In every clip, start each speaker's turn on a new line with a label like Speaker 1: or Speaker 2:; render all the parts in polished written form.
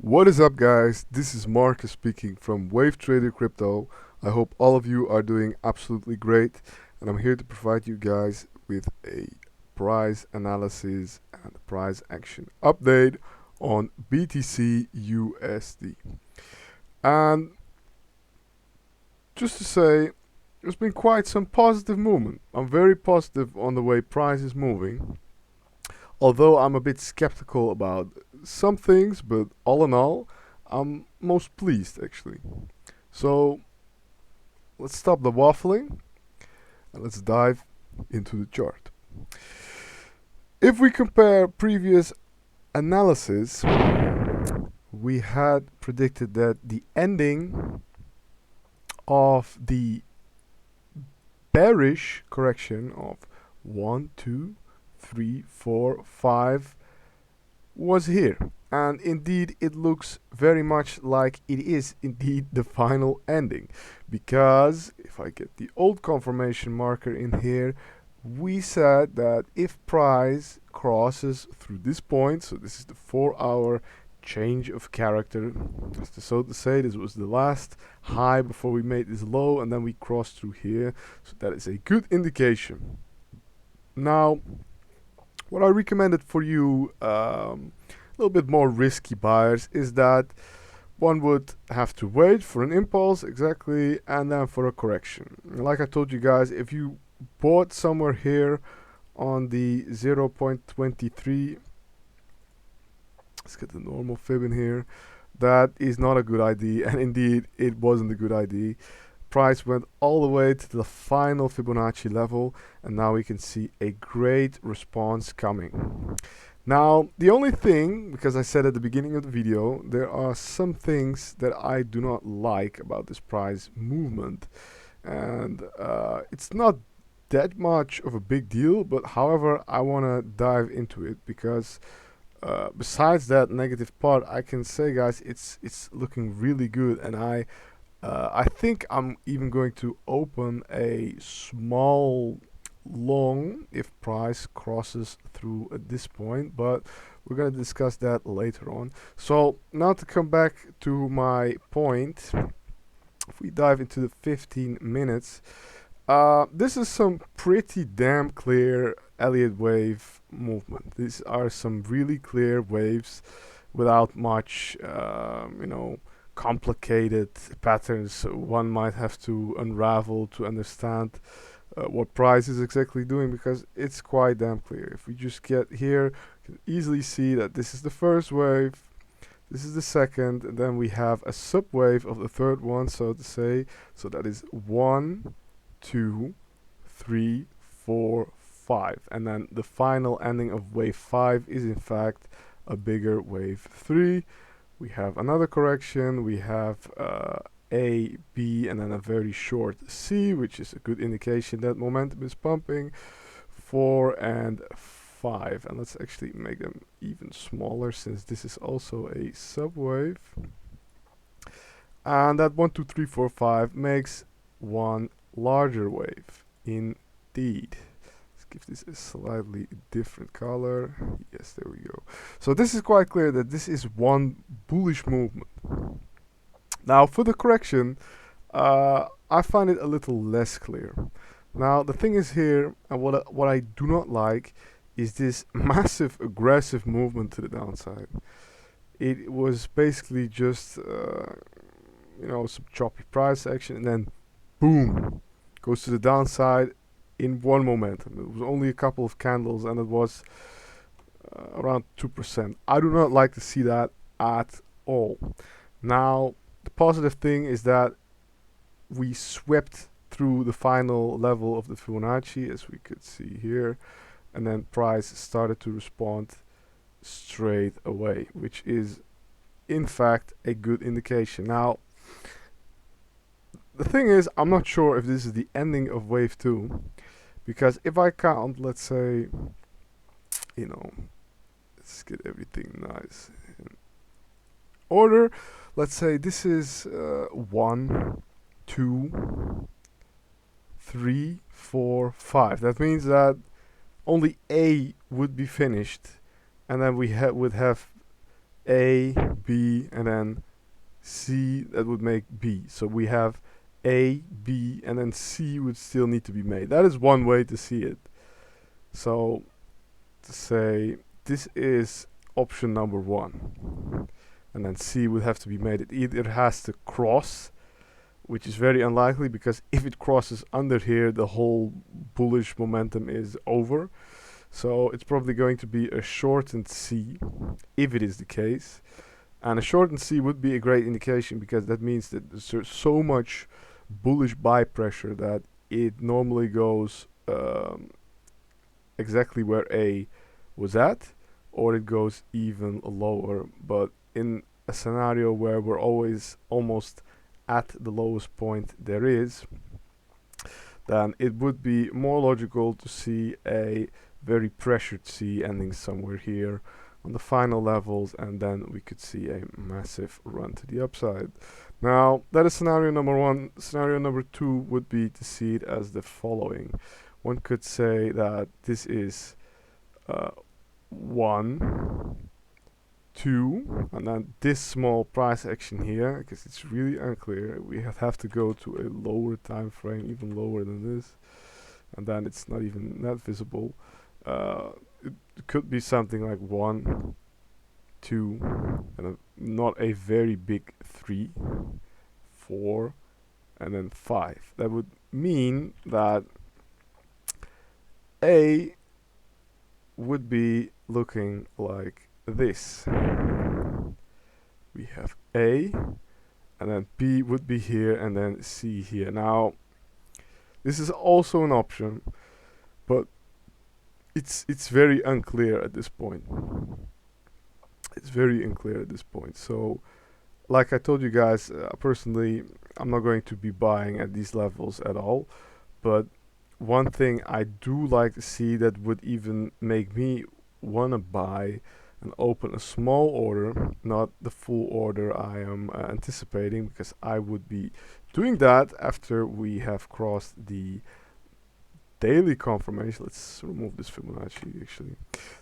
Speaker 1: What is up, guys? This is Marcus speaking from Wave Trader Crypto. I hope all of you are doing absolutely great, and I'm here to provide you guys with a price analysis and price action update on BTC USD. And just to say, there's been quite some positive movement. I'm very positive on the way price is moving, although I'm a bit skeptical about some things, but all in all, I'm most pleased actually. So let's stop the waffling and let's dive into the chart. If we compare previous analysis, we had predicted that the ending of the bearish correction of 1, 2, 3, 4, 5 was here, and indeed it looks very much like it is indeed the final ending, because if I get the old confirmation marker in here, we said that if price crosses through this point, so this is the 4-hour change of character, so to say, this was the last high before we made this low, and then we crossed through here, so that is a good indication. Now, what I recommended for you, a little bit more risky buyers, is that one would have to wait for an impulse, exactly, and then for a correction. Like I told you guys, if you bought somewhere here on the 0.23, let's get the normal fib in here, that is not a good idea, and indeed it wasn't a good idea. Price went all the way to the final Fibonacci level, and now we can see a great response coming. Now, the only thing, because I said at the beginning of the video, there are some things that I do not like about this price movement, and it's not that much of a big deal, but however, I want to dive into it because besides that negative part, I can say, guys, it's looking really good, and I think I'm even going to open a small long if price crosses through at this point, but we're going to discuss that later on. So now to come back to my point, if we dive into the 15 minutes, this is some pretty damn clear Elliott wave movement. These are some really clear waves without much, complicated patterns one might have to unravel to understand what price is exactly doing, because it's quite damn clear. If we just get here, you can easily see that this is the first wave, this is the second, and then we have a subwave of the third one, so to say. So that is 1, 2, 3, 4, 5, and then the final ending of wave 5 is in fact a bigger wave 3. We have another correction, we have A, B, and then a very short C, which is a good indication that momentum is pumping. 4 and 5, and let's actually make them even smaller since this is also a subwave. And that 1, 2, 3, 4, 5 makes one larger wave, indeed. Give this a slightly different color. Yes, there we go. So this is quite clear that this is one bullish movement. Now for the correction, I find it a little less clear. Now the thing is here, and what I do not like is this massive aggressive movement to the downside. It was basically just some choppy price action, and then boom, goes to the downside in one momentum. It was only a couple of candles, and it was around 2%. I do not like to see that at all. Now, the positive thing is that we swept through the final level of the Fibonacci, as we could see here, and then price started to respond straight away, which is in fact a good indication. Now, the thing is, I'm not sure if this is the ending of wave 2, because if I count, let's say, let's get everything nice in order. Let's say this is 1, 2, 3, 4, 5. That means that only A would be finished, and then we would have A, B, and then C, that would make B. So we have A, B, and then C would still need to be made. That is one way to see it. So to say this is option number 1. And then C would have to be made. It either has to cross, which is very unlikely because if it crosses under here, the whole bullish momentum is over. So it's probably going to be a shortened C, if it is the case. And a shortened C would be a great indication because that means that there's so much bullish buy pressure that it normally goes exactly where A was at, or it goes even lower. But in a scenario where we're always almost at the lowest point there is, then it would be more logical to see a very pressured C ending somewhere here on the final levels, and then we could see a massive run to the upside. Now, that is scenario number 1. Scenario number 2 would be to see it as the following. One could say that this is 1, 2, and then this small price action here, because it's really unclear. We have to go to a lower time frame, even lower than this, and then it's not even that visible. It could be something like 1, 2, and not a very big 3, 4, and then 5. That would mean that A would be looking like this. We have A, and then B would be here, and then C here. Now, this is also an option, but it's very unclear at this point. It's very unclear at this point. So, like I told you guys, personally, I'm not going to be buying at these levels at all. But one thing I do like to see that would even make me want to buy and open a small order, not the full order I am anticipating, because I would be doing that after we have crossed the daily confirmation. Let's remove this Fibonacci actually.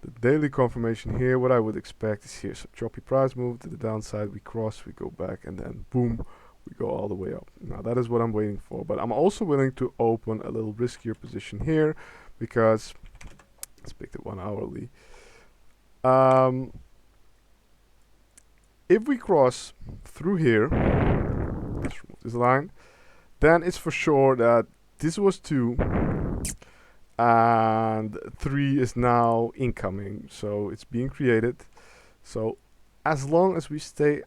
Speaker 1: The daily confirmation here, what I would expect is here some choppy price move to the downside, we cross, we go back, and then boom, we go all the way up. Now that is what I'm waiting for, but I'm also willing to open a little riskier position here because let's pick the 1 hourly. If we cross through here, let's remove this line, then it's for sure that this was 2 and 3 is now incoming, so it's being created. So as long as we stay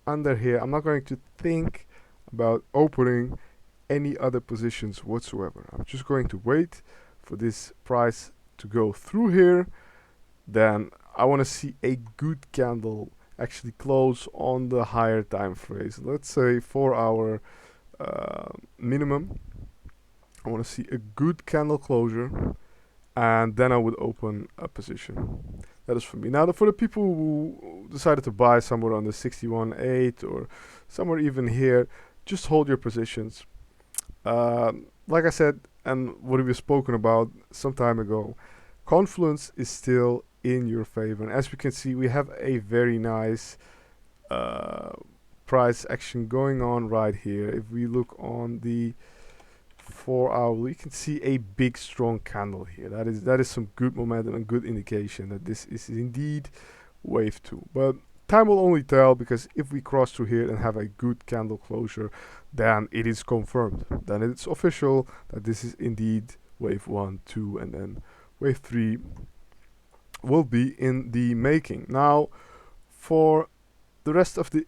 Speaker 1: under here, I'm not going to think about opening any other positions whatsoever. I'm just going to wait for this price to go through here. Then I want to see a good candle actually close on the higher time frames. Let's say 4-hour minimum. I want to see a good candle closure, and then I would open a position. That is for me. Now, for the people who decided to buy somewhere on the 61.8 or somewhere even here, just hold your positions. Like I said, and what we've spoken about some time ago, confluence is still in your favor. And as we can see, we have a very nice price action going on right here. If we look on the 4-hour, we can see a big strong candle here. That is some good momentum and good indication that this is indeed wave 2. But time will only tell, because if we cross through here and have a good candle closure, then it is confirmed. Then it's official that this is indeed wave 1, 2, and then wave 3 will be in the making. Now, for the rest of the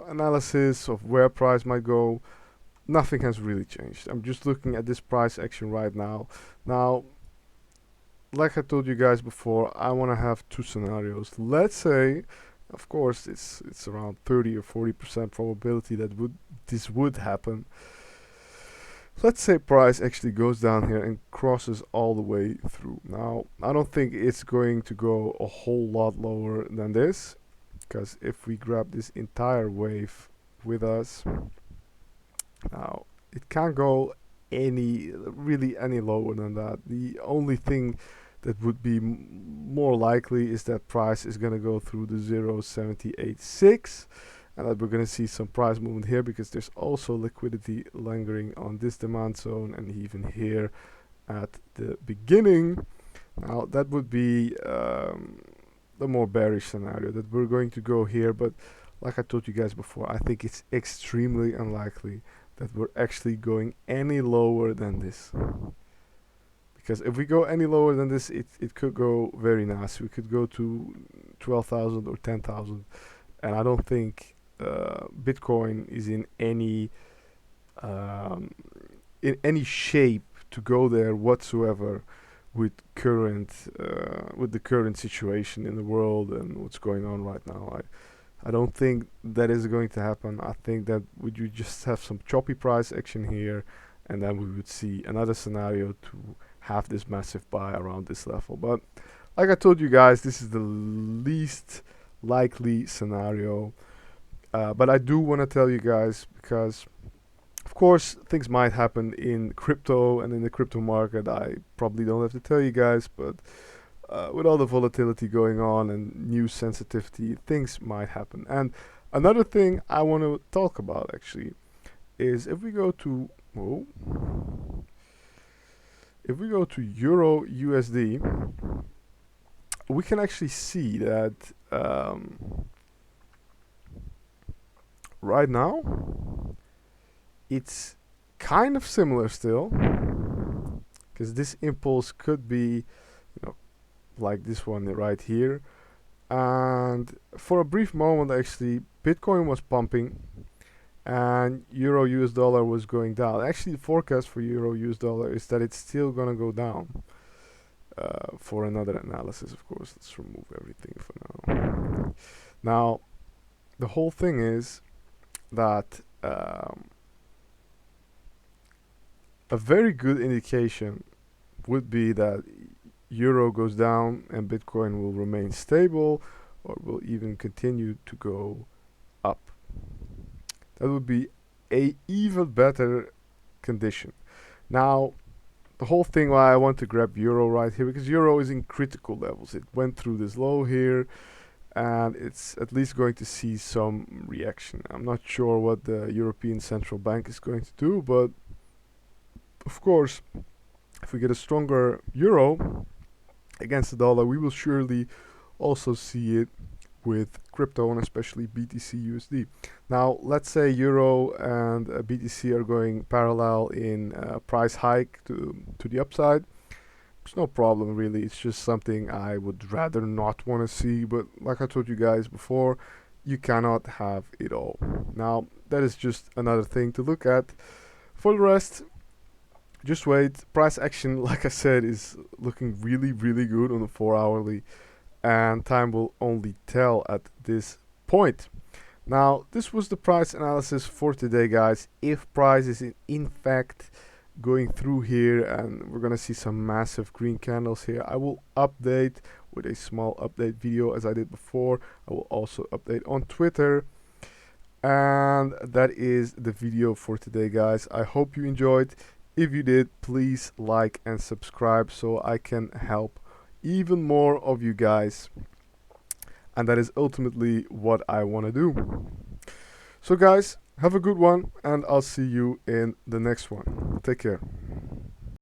Speaker 1: analysis of where price might go, nothing has really changed. I'm just looking at this price action right now. Now, like I told you guys before, I want to have 2 scenarios. Let's say, of course, it's around 30 or 40% probability that this would happen. Let's say price actually goes down here and crosses all the way through. Now, I don't think it's going to go a whole lot lower than this, because if we grab this entire wave with us, now it can't go really any lower than that. The only thing that would be more likely is that price is going to go through the 0.786, and that we're going to see some price movement here, because there's also liquidity lingering on this demand zone and even here at the beginning. Now that would be the more bearish scenario, that we're going to go here, but like I told you guys before, I think it's extremely unlikely that we're actually going any lower than this. Because if we go any lower than this, it could go very nasty. We could go to 12,000 or 10,000, and I don't think Bitcoin is in any shape to go there whatsoever with the current situation in the world and what's going on right now. I don't think that is going to happen. I think that would you just have some choppy price action here, and then we would see another scenario to have this massive buy around this level. But like I told you guys, this is the least likely scenario. But I do want to tell you guys, because of course things might happen in crypto and in the crypto market. I probably don't have to tell you guys, but with all the volatility going on and news sensitivity, things might happen. And another thing I want to talk about actually is if we go to Euro USD, we can actually see that right now it's kind of similar still, because this impulse could be, like this one right here, and for a brief moment actually Bitcoin was pumping and Euro US dollar was going down. Actually, the forecast for Euro US dollar is that it's still gonna go down. For another analysis, of course, let's remove everything for now. Now, the whole thing is that a very good indication would be that Euro goes down and Bitcoin will remain stable, or will even continue to go up. That would be a even better condition. Now, the whole thing why I want to grab Euro right here, because Euro is in critical levels. It went through this low here, and it's at least going to see some reaction. I'm not sure what the European Central Bank is going to do, but of course, if we get a stronger Euro against the dollar, we will surely also see it with crypto, and especially BTC USD. Now, let's say Euro and BTC are going parallel in price hike to the upside. It's no problem really. It's just something I would rather not want to see. But like I told you guys before, you cannot have it all. Now, that is just another thing to look at. For the rest, just wait. Price action, like I said, is looking really, really good on the 4-hourly. And time will only tell at this point. Now, this was the price analysis for today, guys. If price is in fact going through here and we're gonna see some massive green candles here, I will update with a small update video as I did before. I will also update on Twitter, and that is the video for today, guys. I hope you enjoyed. If you did, please like and subscribe so I can help even more of you guys, and that is ultimately what I want to do. So guys, have a good one, and I'll see you in the next one. Take care.